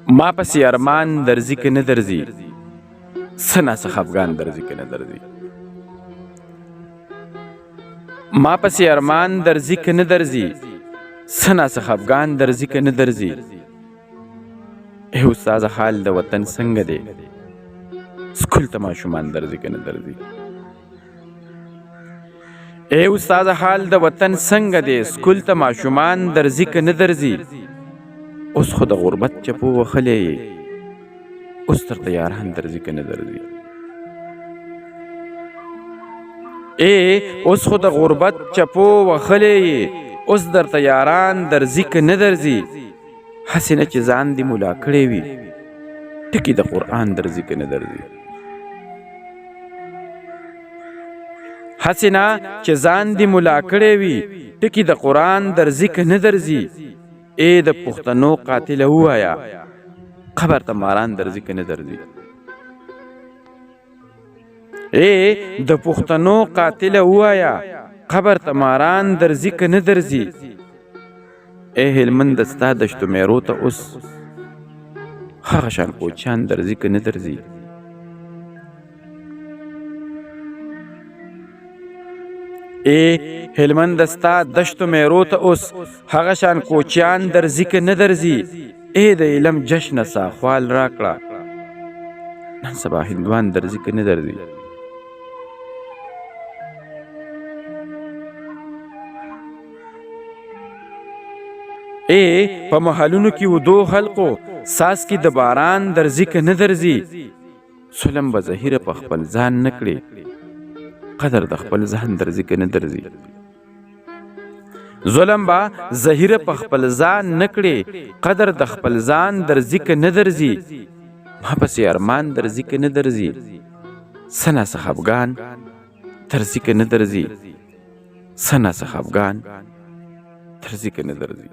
ما پسې ارمان درځي که نه درځي، څه ناڅه خفګان درځي که نه درځي. ما پسې ارمان درځي که نه درځي، څه ناڅه خفګان درځي که نه درځي. ای استاده حال د وطن څنګه دی، سکول ته ماشومان درځي که نه درځي. ای استاده حال د وطن څنګه دی، سکول ته ماشومان درځي که نه درځي. اوس خو د غربت چپو وهلی یې، اوس درته یاران درځي که نه درځي. ای اوس خو د غربت چپو وهلی یې، اوس درته یاران درځي که نه درځي. هسې نه چې ځان دې ملا کړی وي، ټکي د قرآن درځي که نه درځي. هسې نه چې ځان دې ملا کړی وي، ټکي د قرآن درځي که نه درځي. ای د پښتنو قاتله ووایه، قبر ته ماران درځي که نه درځي. ای د پښتنو قاتله ووایه، قبر ته ماران درځي که نه درځي. ای هلمند ستا دشتو میرو ته اوس هغه شان کوچیان درځي که نه درځي. ای هلمند ستا دشتو میرو ته اوس هغه شان کوچیان درځي که نه درځي. ای د علم جشنه ساخوال راکړه، نن سبا هندوان درځي که نه درځي. ای په محلونو کې ودو خلقو ساس کې د باران درځي که نه درځي. سلم به زهیره په خپل ځان نه کړي، قدر د خپل ځان درځي که نه درځي. ظلم به زهیره په خپل ځان نه کړي، قدر د خپل ځان درځي که نه درځي. ما پسې ارمان درځي که نه درځي، څه ناڅه خفګان درځي که نه درځي. څه ناڅه خفګان درځي که نه درځي.